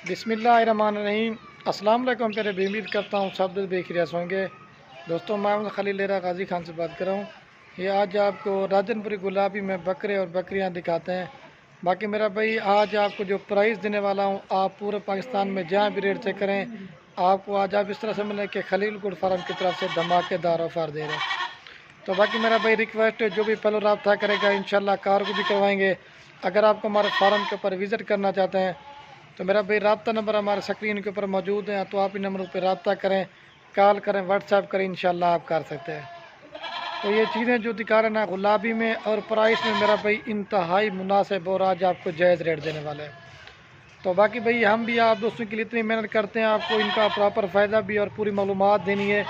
बिस्मिल्लाहिर्रहमानिर्रहीम। अस्सलाम वालेकुम प्यारे, उम्मीद करता हूँ सब बेखैरियत होंगे। दोस्तों, मैं खलील गाजी खान से बात कर रहा हूँ। ये आज आपको राजनपुरी गुलाबी में बकरे और बकरियाँ दिखाते हैं। बाकी मेरा भाई, आज आपको जो प्राइस देने वाला हूँ, आप पूरे पाकिस्तान में जहाँ भी रेट चेक करें, आपको आज आप इस तरह से मिले कि खलील गुड फार्म की तरफ से धमाकेदार ऑफर दे रहे हैं। तो बाकी मेरा भाई रिक्वेस्ट है, जो भी पहले रब्ता करेगा इंशाल्लाह कार को भी करवाएंगे। अगर आपको हमारे फार्म के ऊपर विज़िट करना चाहते हैं तो मेरा भाई रब्ता नंबर हमारे स्क्रीन के ऊपर मौजूद है, तो आप इन नंबरों पर रब्ता करें, कॉल करें, व्हाट्सएप करें, इंशाल्लाह आप कर सकते हैं। तो ये चीज़ें जो दिखा रहे ना गुलाबी में और प्राइस में मेरा भाई इंतहाई मुनासिब और आज आपको जायज़ रेट देने वाले हैं। तो बाकी भाई हम भी आप दोस्तों के लिए इतनी मेहनत करते हैं, आपको इनका प्रॉपर फ़ायदा भी और पूरी मालूमात देनी है।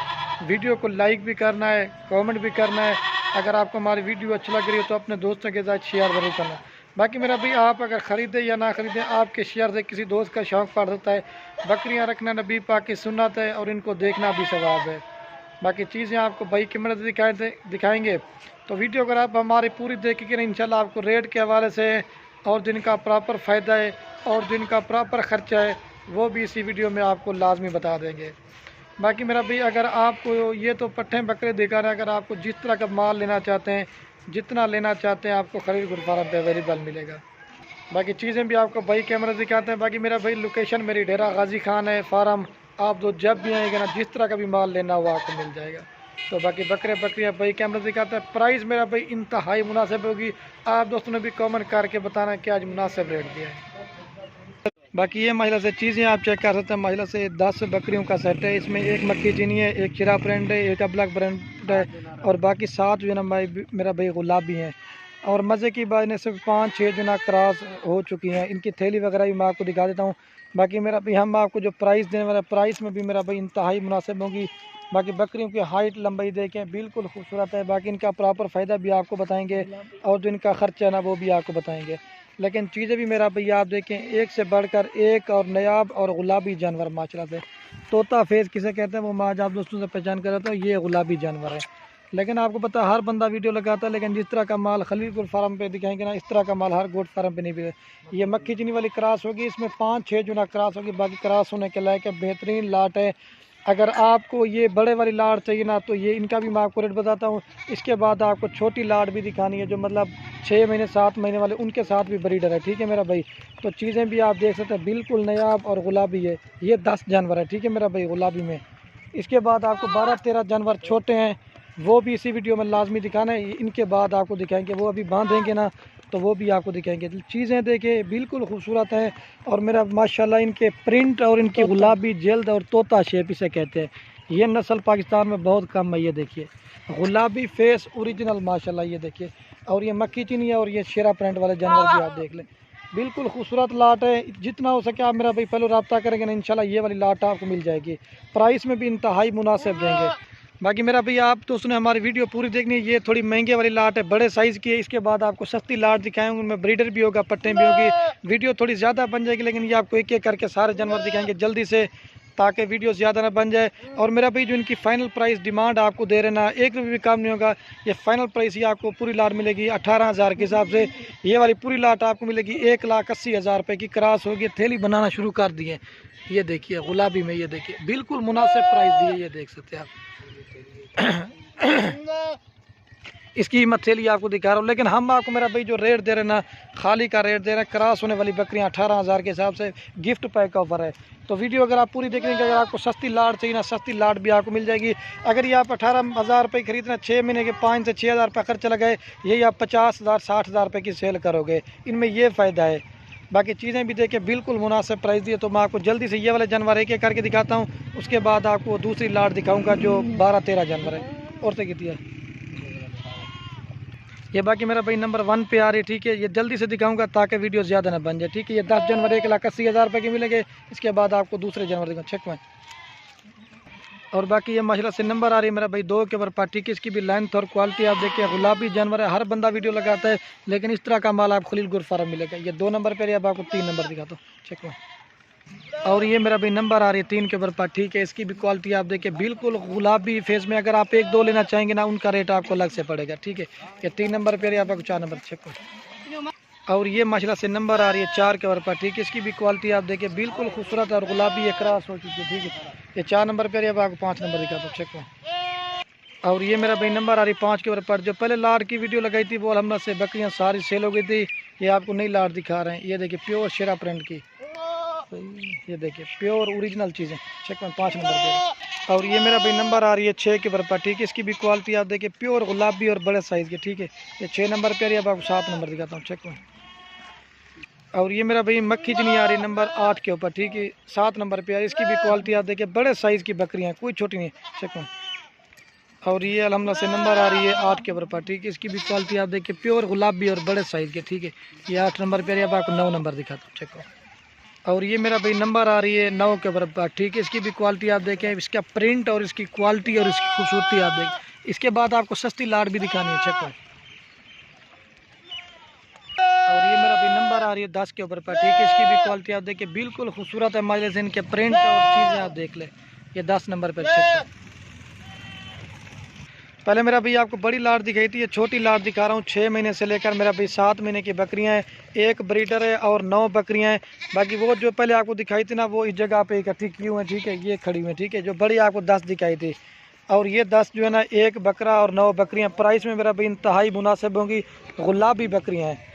वीडियो को लाइक भी करना है, कमेंट भी करना है। अगर आपको हमारी वीडियो अच्छी लग रही हो तो अपने दोस्तों के साथ शेयर ज़रूर करना। बाकी मेरा भाई, आप अगर ख़रीदें या ना ख़रीदें, आपके शेयर से किसी दोस्त का शौक़ पड़ सकता है। बकरियाँ रखना नबी पाक की सुन्नत है और इनको देखना भी सवाब है। बाकी चीज़ें आपको भाई की मदद दिखाएँगे। तो वीडियो अगर आप हमारी पूरी देखेंगे इंशाल्लाह आपको रेट के हवाले से और जिनका प्रॉपर फ़ायदा है और जिनका प्रॉपर ख़र्चा है वो भी इसी वीडियो में आपको लाजमी बता देंगे। बाकी मेरा भाई, अगर आपको ये तो पट्ठे बकरे दिखा रहे हैं, अगर आपको जिस तरह का माल लेना चाहते हैं, जितना लेना चाहते हैं, आपको खलील गुड फार्म पे अवेलेबल मिलेगा। बाकी चीज़ें भी आपको भाई कैमरा दिखाते हैं। बाकी मेरा भाई लोकेशन मेरी डेरा गाजी खान है, फार्म। आप तो जब भी आएंगे ना, जिस तरह का भी माल लेना हो आपको मिल जाएगा। तो बाकी बकरे बकरियाँ भाई कैमरा दिखाते हैं। प्राइस मेरा भाई इंतहाई मुनासिब होगी। आप दोस्तों ने भी कमेंट करके बताना कि आज मुनासिब रेट दिया है। बाकी ये महिला से चीज़ें आप चेक कर सकते हैं। महिला से 10 बकरियों का सेट है। इसमें एक मक्खी चीनी है, एक चिरा ब्रांड है, एक अब्लक ब्रांड है और बाकी 7 जो है ना भाई मेरा भाई गुलाबी हैं। और मज़े की बात, इन्हें सिर्फ 5-6 जो ना क्रॉस हो चुकी हैं। इनकी थैली वगैरह भी मैं आपको दिखा देता हूँ। बाकी मेरा भाई, हम आपको जो प्राइस देने वाला प्राइस में भी मेरा भाई इंतहाई मुनासिब होगी। बाकी बकरियों की हाइट लंबाई देखें, बिल्कुल खूबसूरत है। बाकी इनका प्रॉपर फ़ायदा भी आपको बताएंगे और जो इनका ख़र्चा है ना वो भी आपको बताएंगे। लेकिन चीज़ें भी मेरा भैया आप देखें, एक से बढ़कर एक और नायाब और गुलाबी जानवर माशाल्लाह से। तोता फेस किसे कहते हैं वो मैं आज आप दोस्तों से पहचान कर रहा था, ये गुलाबी जानवर है। लेकिन आपको पता है हर बंदा वीडियो लगाता है, लेकिन जिस तरह का माल खलील गुड फार्म पे दिखाएंगे ना, इस तरह का माल हर गोट फार्म पे नहीं भी। ये मक्खी चीनी वाली क्रॉस होगी, इसमें 5-6 जो ना क्रॉस होगी। बाकी क्रॉस होने के लायक बेहतरीन लाट है। अगर आपको ये बड़े वाली लाट चाहिए ना, तो ये इनका भी मैं आपको रेट बताता हूँ। इसके बाद आपको छोटी लाट भी दिखानी है, जो मतलब 6 महीने 7 महीने वाले, उनके साथ भी ब्रीडर है। ठीक है मेरा भाई, तो चीज़ें भी आप देख सकते हैं, बिल्कुल नायाब और गुलाबी है। ये 10 जानवर है, ठीक है मेरा भाई, गुलाबी में। इसके बाद आपको 12-13 जानवर छोटे हैं, वो भी इसी वीडियो में लाजमी दिखाना है। इनके बाद आपको दिखाएंगे, वो अभी बांधेंगे ना तो वो भी आपको दिखाएंगे। चीज़ें देखिए बिल्कुल खूबसूरत हैं और मेरा माशाल्लाह इनके प्रिंट और इनकी गुलाबी जल्द और तोता शेप इसे कहते हैं। ये नस्ल पाकिस्तान में बहुत कम है। ये देखिए गुलाबी फेस ओरिजिनल माशाल्लाह, ये देखिए। और ये मक्खी चीनी है और ये शेरा प्रिंट वाले जानवर भी आप देख लें, बिल्कुल खूबसूरत लाट है। जितना हो सके आप मेरा भाई पहले रब्ता करेंगे ना, इंशाल्लाह ये वाली लाट आपको मिल जाएगी। प्राइस में भी इंतहाई मुनासिब देंगे। बाकी मेरा भैया, आप तो उसने हमारी वीडियो पूरी देखनी है। ये थोड़ी महंगे वाली लाट है, बड़े साइज़ की है। इसके बाद आपको सस्ती लाट दिखाएंगे, उनमें ब्रीडर भी होगा, पट्टे भी होगी। वीडियो थोड़ी ज़्यादा बन जाएगी, लेकिन ये आपको एक एक करके सारे जानवर दिखाएंगे जल्दी से, ताकि वीडियो ज़्यादा ना बन जाए। और मेरा भाई, जो इनकी फ़ाइनल प्राइस डिमांड आपको दे रहे ना, 1 रुपये भी कम नहीं होगा। ये फ़ाइनल प्राइस ही आपको पूरी लाट मिलेगी 18,000 के हिसाब से। ये वाली पूरी लाट आपको मिलेगी 1,80,000 रुपये की। क्रॉस होगी, थैली बनाना शुरू कर दिए। ये देखिए गुलाबी में, ये देखिए बिल्कुल मुनासिब प्राइस दिए, ये देख सकते हैं आप। इसकी मथेली आपको दिखा रहा हूँ, लेकिन हम आपको मेरा भाई जो रेट दे रहे हैं ना, खाली का रेट दे रहे हैं। क्रॉस होने वाली बकरियाँ 18,000 के हिसाब से गिफ्ट पैक ऑफर है। तो वीडियो अगर आप पूरी देखेंगे, अगर आपको सस्ती लाट चाहिए ना, सस्ती लाट भी आपको मिल जाएगी। अगर ये आप 18,000 रुपये खरीदना, 6 महीने के 5 से 6,000 रुपये खर्चा लगाए, यही आप 50,000 60,000 रुपये की सेल करोगे। इनमें ये फ़ायदा है। बाकी चीज़ें भी देखिए बिल्कुल मुनासिब प्राइस दिए। तो मैं आपको जल्दी से ये वाले जानवर एक एक करके दिखाता हूँ, उसके बाद आपको दूसरी लाट दिखाऊंगा जो 12-13 जानवर है। और से कितनी है ये। बाकी मेरा भाई नंबर 1 पे आ रही है, ठीक है। ये जल्दी से दिखाऊंगा ताकि वीडियो ज़्यादा ना बन जाए, ठीक है। ये 10 जानवर 1,80,000 रुपये के मिलेंगे। इसके बाद आपको दूसरे जानवर दिखाऊँ, चेक में। और बाकी ये माशाल्लाह से नंबर आ रही है मेरा भाई 2 के ऊपर पार्टी की। इसकी भी लेंथ और क्वालिटी आप देखिए, गुलाबी जानवर है। हर बंदा वीडियो लगाता है, लेकिन इस तरह का माल आप खलील गुड फार्म मिलेगा। ये 2 नंबर पर, अब आपको 3 नंबर दिखाता हूँ, चेक में। और ये मेरा भाई नंबर आ रही है 3 के ऊपर, ठीक है। इसकी भी क्वालिटी आप देखिए, बिल्कुल गुलाबी फेस में। अगर आप 1-2 लेना चाहेंगे ना, उनका रेट आपको अलग से पड़ेगा, ठीक है। ये 3 नंबर पर, आप 4 नंबर चेक करो। और ये माशाल्लाह से नंबर आ रही है 4 के ओवर पर, ठीक है। इसकी भी क्वालिटी आप देखिए बिल्कुल खूबसूरत और गुलाबी एक क्रॉस हो चुकी है, ठीक है। ये 4 नंबर पर, अब आपको 5 नंबर दिखाता हूँ, चेक करो। और ये मेरा भाई नंबर आ रही 5 के ओवर पर। जो पहले लाट की वीडियो लगाई थी वो अलहमद से बकरियाँ सारी सेल हो गई थी। ये आपको नई लाट दिखा रहे हैं, ये देखिए प्योर शेरा प्रिंट की, ये देखिए प्योर ओरिजिनल चीज़ें, चेक करो 5 नंबर पर। और ये मेरा भाई नंबर आ रही है 6 के ओवर पर, ठीक है। इसकी भी क्वालिटी आप देखिए प्योर गुलाबी और बड़े साइज़ के, ठीक है। ये 6 नंबर पर, अब आपको 7 नंबर दिखाता हूँ, चेक करो। और ये मेरा भाई मक्खी चनी आ रही नंबर 8 के ऊपर, ठीक है। 7 नंबर पे आ रही, इसकी भी क्वालिटी आप देखिए बड़े साइज़ की बकरियाँ, कोई छोटी नहीं, चेक करो। और ये अल्हम्दुलिल्लाह से नंबर आ रही है 8 के ऊपर, ठीक है। इसकी भी क्वालिटी आप देखिए प्योर गुलाबी और बड़े साइज़ के, ठीक है। ये 8 नंबर पे आ रही है, अब आपको 9 नंबर दिखाता हूँ, चेक करो। और ये मेरा भाई नंबर आ रही है 9 के ऊपर, ठीक है। इसकी भी क्वालिटी आप देखें, इसका प्रिंट और इसकी क्वालिटी और इसकी खूबसूरती आप देखें। इसके बाद आपको सस्ती लाट भी दिखानी है, चेक करो। और ये मेरा भी नंबर आ रही है 10 के ऊपर पर, ठीक है। इसकी भी क्वालिटी आप देखिए बिल्कुल खूबसूरत है, मजे से इनके प्रिंट और चीज़ें आप देख ले। ये 10 नंबर पर, चेक करो। पहले मेरा भाई आपको बड़ी लाट दिखाई थी, ये छोटी लाट दिखा रहा हूँ। 6 महीने से लेकर मेरा भाई 7 महीने की बकरियां हैं, एक ब्रीडर है और 9 बकरियां हैं। बाकी वो जो पहले आपको दिखाई थी ना, वो इस जगह पे इकट्ठी की हुई हैं, ठीक है। ये खड़ी हुई हैं, ठीक है। जो बड़ी आपको 10 दिखाई थी, और ये 10 जो है ना, एक बकरा और 9 बकरियाँ। प्राइस में मेरा भाई इंतहाई मुनासिब होंगी, गुलाबी बकरियाँ हैं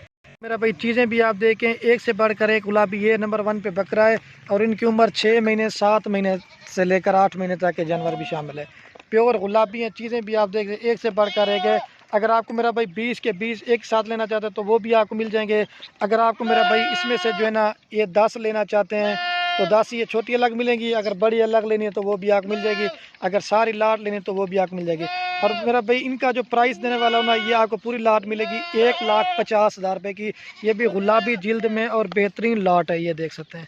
मेरा भाई। चीज़ें भी आप देखें एक से बढ़कर एक गुलाबी। ये नंबर 1 पे बकरा है और इनकी उम्र 6 महीने 7 महीने से लेकर 8 महीने तक के जानवर भी शामिल है। प्योर गुलाबी हैं, चीज़ें भी आप देख रहे हैं एक से बढ़कर एक है। अगर आपको मेरा भाई 20 के 20 एक साथ लेना चाहते हैं तो वो भी आपको मिल जाएंगे। अगर आपको मेरा भाई इसमें से जो है ना ये 10 लेना चाहते हैं तो 10 ये छोटी अलग मिलेंगी। अगर बड़ी अलग लेनी है तो वो भी आपको मिल जाएगी। अगर सारी लाट लेनी है तो वो भी आपको मिल जाएगी। और मेरा भाई इनका जो प्राइस देने वाला हूँ ना, ये आपको पूरी लाट मिलेगी 1,50,000 रुपये की। ये भी गुलाबी जिल्द में और बेहतरीन लाट है, ये देख सकते हैं।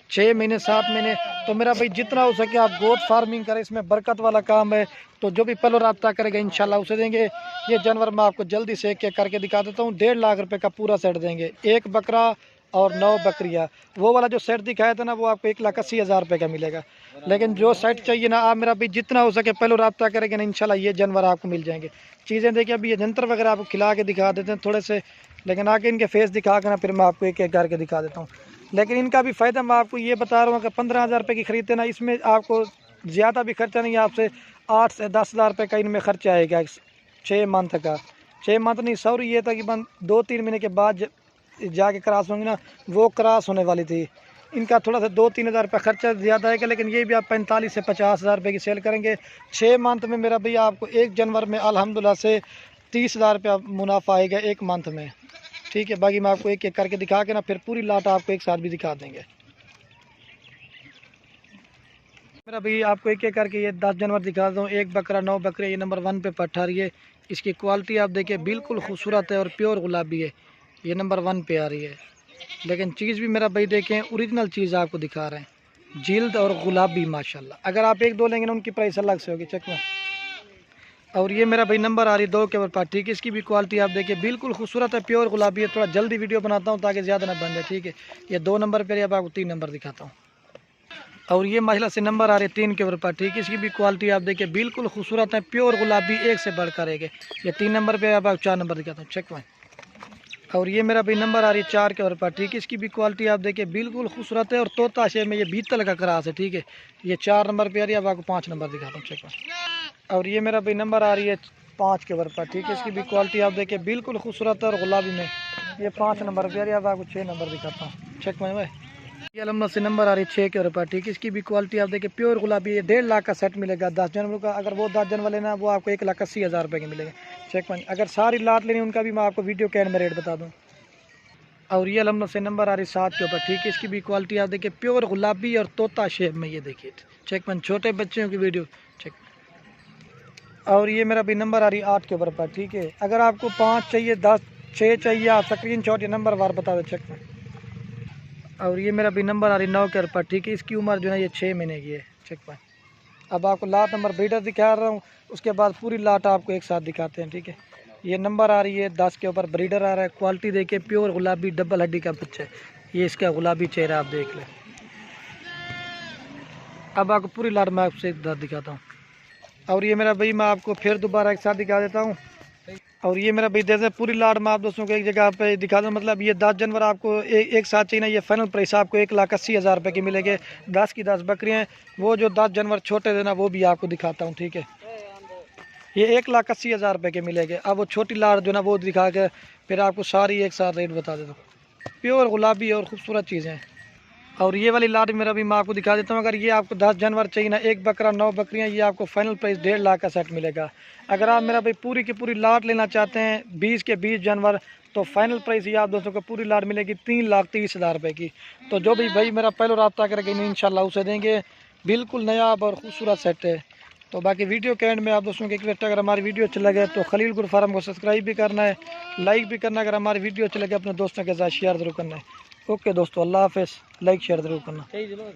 6 महीने 7 महीने। तो मेरा भाई जितना हो सके आप गोट फार्मिंग करें, इसमें बरकत वाला काम है। तो जो भी पहले रब्ता करेगा इंशाल्लाह उसे देंगे। ये जानवर मैं आपको जल्दी से एक एक करके दिखा देता हूँ। 1.5 लाख रुपए का पूरा सेट देंगे, एक बकरा और 9 बकरियाँ। वो वाला जो सेट दिखाया था ना, वो आपको 1,80,000 रुपये का मिलेगा। लेकिन जो सेट चाहिए ना, आप मेरा भाई जितना हो सके पहले रब्ता करेंगे ना, इंशाल्लाह ये जानवर आपको मिल जाएंगे। चीज़ें देखिए, अभी ये जंतर वगैरह आपको खिला के दिखा देते हैं थोड़े से, लेकिन आके इनके फेस दिखा कर ना फिर मैं आपको एक एक करके दिखा देता हूँ। लेकिन इनका भी फ़ायदा मैं आपको ये बता रहा हूँ कि 15,000 रुपये की खरीदते ना, इसमें आपको ज़्यादा भी खर्चा नहीं है। आपसे 8 से 10,000 रुपये का इनमें खर्चा आएगा 6 मंथ का। 6 मंथ नहीं, सॉरी, ये तकरीबन 2-3 महीने के बाद जाके क्रॉस होंगी ना, वो क्रॉस होने वाली थी। इनका थोड़ा सा 2-3 हज़ार रुपये खर्चा ज़्यादा आएगा, लेकिन ये भी आप 45 से 50,000 रुपये की सेल करेंगे 6 मंथ में। मेरा भैया आपको एक जानवर में अल्हम्दुलिल्लाह से 30,000 रुपया मुनाफा आएगा एक मंथ में, ठीक है। बाकी मैं आपको एक एक करके दिखा के ना फिर पूरी लाट आपको एक साथ भी दिखा देंगे। मेरा भैया आपको एक एक करके ये 10 जानवर दिखा दूँ। एक बकरा 9 बकरे, ये नंबर 1 पे पट्ठा रही है। इसकी क्वालिटी आप देखिए बिल्कुल खूबसूरत है और प्योर गुलाबी है, ये नंबर 1 पे आ रही है। लेकिन चीज़ भी मेरा भाई देखें ओरिजिनल चीज़ आपको दिखा रहे हैं, जिल्द और गुलाबी माशाल्लाह। अगर आप 1-2 लेंगे ना, उनकी प्राइस अलग से होगी, चेक में। और ये मेरा भाई नंबर आ रही है 2 के ऊपर, ठीक है। इसकी भी क्वालिटी आप देखिए बिल्कुल खूबसूरत है, प्योर गुलाबी है। थोड़ा जल्दी वीडियो बनाता हूँ ताकि ज़्यादा ना बन जाए, ठीक है। ये 2 नंबर पर, अब आपको 3 नंबर दिखाता हूँ। और ये महिला से नंबर आ रही है 3 के ऊपर, ठीक है। इसकी भी क्वालिटी आप देखिए बिल्कुल खूबसूरत है, प्योर गुलाबी एक से बढ़कर एक है। ये 3 नंबर पे, अब आप 4 नंबर दिखाता हूँ, चेक में। और ये मेरा भाई नंबर आ रही है 4 के ऊपर, ठीक है। इसकी भी क्वालिटी आप देखिए बिल्कुल खूबसूरत है और तोता शेप में ये बीतल का क्रास है, ठीक है। ये 4 नंबर पे आ रही है, अब आपको 5 नंबर दिखाता हूँ, चेक में। और ये मेरा भाई नंबर आ रही है 5 के ऊपर, ठीक है। इसकी भी क्वालिटी आप देखिए बिल्कुल खूबसूरत है और गुलाबी में, ये 5 नंबर पे आ रही है, अब आपको 6 नंबर दिखाता हूँ, चेक में भाई। ये अलहमद से नंबर आ रही है 6 के ऊपर, ठीक है। इसकी भी क्वालिटी आप देखिए प्योर गुलाबी है। 1.5 लाख का सेट मिलेगा 10 जानवरों का। अगर वो 10 जानवर लेना वो आपको 1,80,000 रुपये के मिलेंगे, चेक में। अगर सारी लाट लेनी उनका भी मैं आपको वीडियो के एंड में रेट बता दूँ। और ये अलहमद से नंबर आ रही है 7 के ऊपर, ठीक है। इसकी भी क्वालिटी आप देखिए प्योर गुलाबी और तोता शेप में, ये देखिए, चेक में। छोटे बच्चों की वीडियो, चेक। और ये मेरा भी नंबर आ रही है 8 के ऊपर, ठीक है। अगर आपको 5 चाहिए, 10, 6 चाहिए, आप स्क्रीन शॉट या नंबर वार बता दें, चेक में। और ये मेरा भी नंबर आ रही है 9 के ऊपर, ठीक है। इसकी उम्र जो है ये 6 महीने की है, चेक में। अब आपको लाट नंबर ब्रीडर दिखा रहा हूँ, उसके बाद पूरी लाट आपको एक साथ दिखाते हैं, ठीक है। ये नंबर आ रही है 10 के ऊपर, ब्रीडर आ रहा है। क्वालिटी देखिए प्योर गुलाबी डबल हड्डी का बच्चा है, ये इसका गुलाबी चेहरा आप देख लें। अब आपको पूरी लाट मैं आपसे एक दिखाता हूँ। और ये मेरा भाई मैं आपको फिर दोबारा एक साथ दिखा देता हूँ। और ये मेरा भाई जैसे पूरी लाट में आप दोस्तों को एक जगह पे दिखा दूँ, मतलब ये 10 जानवर आपको एक साथ चाहिए ना, ये फाइनल प्राइस आपको 1,80,000 रुपये की मिलेगी। 10 की 10 बकरियाँ हैं। वो जो 10 जानवर छोटे थे ना वो भी आपको दिखाता हूँ, ठीक है। ये 1,80,000 रुपये के मिलेंगे। अब वो छोटी लाट जो ना वो दिखा के फिर आपको सारी एक साथ रेट बता देता हूँ। प्योर गुलाबी और ख़ूबसूरत चीज़ें हैं। और ये वाली लाट मेरा भी मैं आपको दिखा देता हूँ। अगर ये आपको 10 जानवर चाहिए ना, एक बकरा 9 बकरियाँ, ये आपको फाइनल प्राइस 1.5 लाख का सेट मिलेगा। अगर आप मेरा भाई पूरी की पूरी लाट लेना चाहते हैं 20 के 20 जानवर, तो फाइनल प्राइस ये आप दोस्तों को पूरी लाट मिलेगी 3,30,000 रुपये की। तो जो भी भाई मेरा पहले रब्ता करेगा इंशाल्लाह उसे देंगे। बिल्कुल नया और ख़ूबसूरत सेट है। तो बाकी वीडियो के एंड में आप दोस्तों को एक रिक्वेस्ट, अगर हमारी वीडियो अच्छा लगे तो खलील गुर फार्म को सब्सक्राइब भी करना है, लाइक भी करना। अगर हमारी वीडियो अच्छी लगे अपने दोस्तों के साथ शेयर ज़रूर करना है। ओके दोस्तों, अल्लाह हाफ़िज़। लाइक शेयर ज़रूर करना।